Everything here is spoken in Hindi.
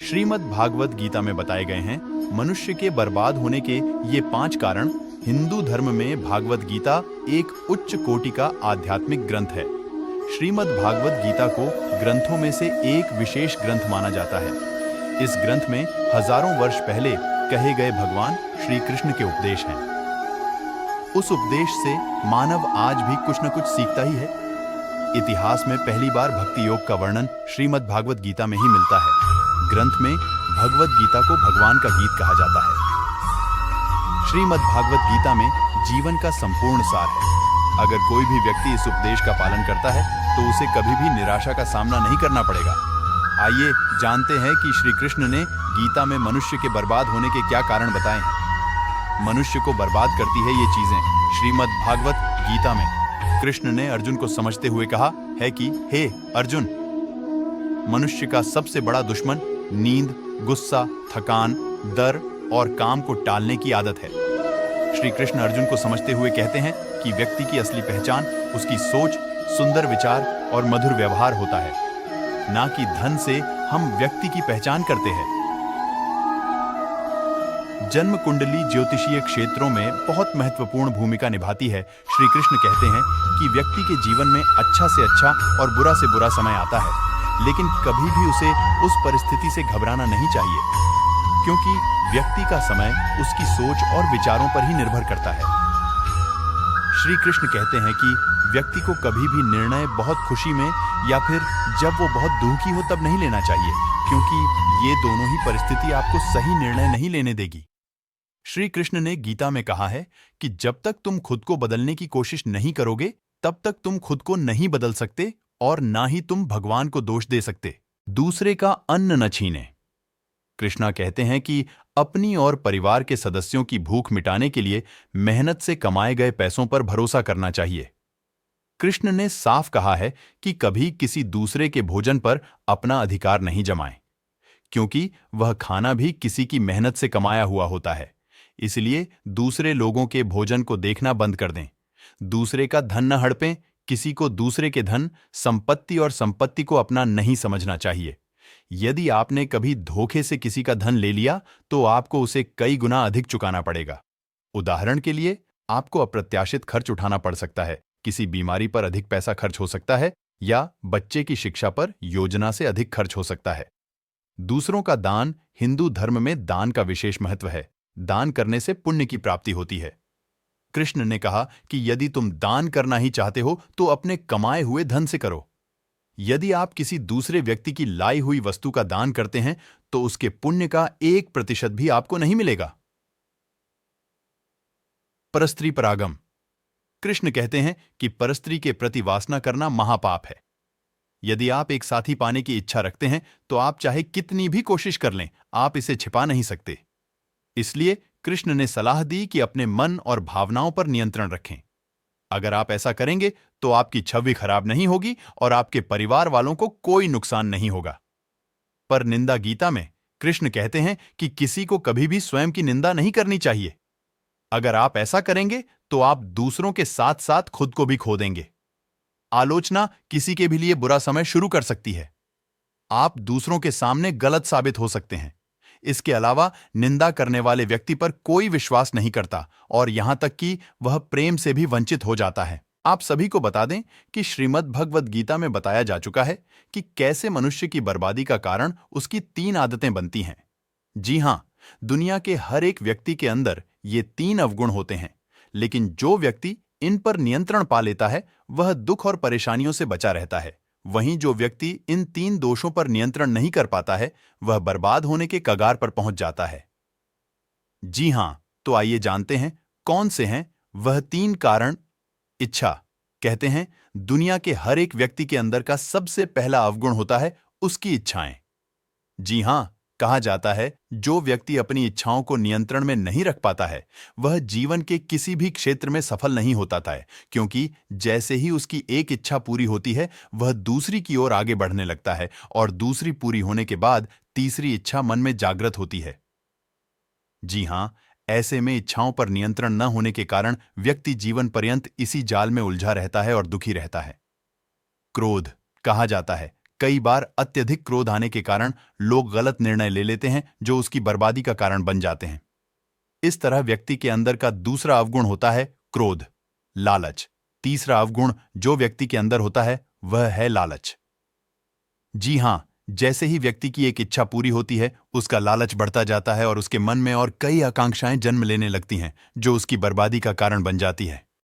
श्रीमद् भागवत गीता में बताए गए हैं मनुष्य के बर्बाद होने के ये 5 कारण। हिंदू धर्म में भागवत गीता एक उच्च कोटि का आध्यात्मिक ग्रंथ है। श्रीमद् भागवत गीता को ग्रंथों में से एक विशेष ग्रंथ माना जाता है। इस ग्रंथ में हजारों वर्ष पहले कहे गए भगवान श्री कृष्ण के उपदेश हैं। उस उपदेश से मानव आज भी कुछ न कुछ सीखता ही है। इतिहास में पहली बार भक्ति योग का वर्णन श्रीमद् भागवत गीता में ही मिलता है। ग्रंथ में भगवत गीता को भगवान का गीत कहा जाता है। श्रीमद् भागवत गीता में जीवन का संपूर्ण सार है। अगर कोई भी व्यक्ति इस उपदेश का पालन करता है तो उसे कभी भी निराशा का सामना नहीं करना पड़ेगा। आइए जानते हैं कि श्री कृष्ण ने गीता में मनुष्य के बर्बाद होने के क्या कारण बताए हैं। मनुष्य को बर्बाद करती है ये चीजें। श्रीमद् भागवत गीता में कृष्ण ने अर्जुन को समझते हुए कहा है कि हे अर्जुन, मनुष्य का सबसे बड़ा दुश्मन नींद, गुस्सा, थकान, डर और काम को टालने की आदत है। श्री कृष्ण अर्जुन को समझते हुए कहते हैं कि व्यक्ति की असली पहचान उसकी सोच, सुंदर विचार और मधुर व्यवहार होता है, ना कि धन से हम व्यक्ति की पहचान करते हैं। जन्म कुंडली ज्योतिषीय क्षेत्रों में बहुत महत्वपूर्ण भूमिका निभाती है। श्री कृष्ण कहते हैं कि व्यक्ति के जीवन में अच्छा से अच्छा और बुरा से बुरा समय आता है, लेकिन कभी भी उसे उस परिस्थिति से घबराना नहीं चाहिए, क्योंकि व्यक्ति का समय उसकी सोच और विचारों पर ही निर्भर करता है। श्री कृष्ण कहते हैं कि व्यक्ति को कभी भी निर्णय बहुत खुशी में या फिर जब वो बहुत दुखी हो तब नहीं लेना चाहिए, क्योंकि ये दोनों ही परिस्थिति आपको सही निर्णय नहीं लेने देगी। श्री कृष्ण ने गीता में कहा है कि जब तक तुम खुद को बदलने की कोशिश नहीं करोगे तब तक तुम खुद को नहीं बदल सकते और ना ही तुम भगवान को दोष दे सकते। दूसरे का अन्न न छीने। कृष्णा कहते हैं कि अपनी और परिवार के सदस्यों की भूख मिटाने के लिए मेहनत से कमाए गए पैसों पर भरोसा करना चाहिए। कृष्ण ने साफ कहा है कि कभी किसी दूसरे के भोजन पर अपना अधिकार नहीं जमाएं, क्योंकि वह खाना भी किसी की मेहनत से कमाया हुआ होता है। इसलिए दूसरे लोगों के भोजन को देखना बंद कर दें। दूसरे का धन न हड़पें। किसी को दूसरे के धन, संपत्ति और संपत्ति को अपना नहीं समझना चाहिए। यदि आपने कभी धोखे से किसी का धन ले लिया तो आपको उसे कई गुना अधिक चुकाना पड़ेगा। उदाहरण के लिए, आपको अप्रत्याशित खर्च उठाना पड़ सकता है, किसी बीमारी पर अधिक पैसा खर्च हो सकता है या बच्चे की शिक्षा पर योजना से अधिक खर्च हो सकता है। दूसरों का दान। हिंदू धर्म में दान का विशेष महत्व है। दान करने से पुण्य की प्राप्ति होती है। कृष्ण ने कहा कि यदि तुम दान करना ही चाहते हो तो अपने कमाए हुए धन से करो। यदि आप किसी दूसरे व्यक्ति की लाई हुई वस्तु का दान करते हैं तो उसके पुण्य का 1% भी आपको नहीं मिलेगा। परस्त्री परागम। कृष्ण कहते हैं कि परस्त्री के प्रति वासना करना महापाप है। यदि आप एक साथी पाने की इच्छा रखते हैं तो आप चाहे कितनी भी कोशिश कर लें, आप इसे छिपा नहीं सकते। इसलिए कृष्ण ने सलाह दी कि अपने मन और भावनाओं पर नियंत्रण रखें। अगर आप ऐसा करेंगे तो आपकी छवि खराब नहीं होगी और आपके परिवार वालों को कोई नुकसान नहीं होगा। पर निंदा गीता में कृष्ण कहते हैं कि किसी को कभी भी स्वयं की निंदा नहीं करनी चाहिए। अगर आप ऐसा करेंगे तो आप दूसरों के साथ साथ खुद को भी खो देंगे। आलोचना किसी के भी लिए बुरा समय शुरू कर सकती है। आप दूसरों के सामने गलत साबित हो सकते हैं। इसके अलावा निंदा करने वाले व्यक्ति पर कोई विश्वास नहीं करता और यहां तक कि वह प्रेम से भी वंचित हो जाता है। आप सभी को बता दें कि श्रीमद् भगवत गीता में बताया जा चुका है कि कैसे मनुष्य की बर्बादी का कारण उसकी 3 आदतें बनती हैं। जी हां, दुनिया के हर एक व्यक्ति के अंदर ये 3 अवगुण होते हैं, लेकिन जो व्यक्ति इन पर नियंत्रण पा लेता है वह दुख और परेशानियों से बचा रहता है। वहीं जो व्यक्ति इन 3 दोषों पर नियंत्रण नहीं कर पाता है वह बर्बाद होने के कगार पर पहुंच जाता है। जी हां, तो आइए जानते हैं कौन से हैं वह 3 कारण। इच्छा। कहते हैं दुनिया के हर एक व्यक्ति के अंदर का सबसे पहला अवगुण होता है उसकी इच्छाएं। जी हां, कहा जाता है जो व्यक्ति अपनी इच्छाओं को नियंत्रण में नहीं रख पाता है वह जीवन के किसी भी क्षेत्र में सफल नहीं होता है, क्योंकि जैसे ही उसकी एक इच्छा पूरी होती है वह दूसरी की ओर आगे बढ़ने लगता है और दूसरी पूरी होने के बाद तीसरी इच्छा मन में जागृत होती है। जी हां, ऐसे में इच्छाओं पर नियंत्रण न होने के कारण व्यक्ति जीवन पर्यंत इसी जाल में उलझा रहता है और दुखी रहता है। क्रोध। कहा जाता है कई बार अत्यधिक क्रोध आने के कारण लोग गलत निर्णय ले लेते हैं जो उसकी बर्बादी का कारण बन जाते हैं। इस तरह व्यक्ति के अंदर का दूसरा अवगुण होता है क्रोध, लालच। तीसरा अवगुण जो व्यक्ति के अंदर होता है वह है लालच। जी हां, जैसे ही व्यक्ति की एक इच्छा पूरी होती है, उसका लालच बढ़ता जाता है और उसके मन में और कई आकांक्षाएं जन्म लेने लगती हैं जो उसकी बर्बादी का कारण बन जाती है।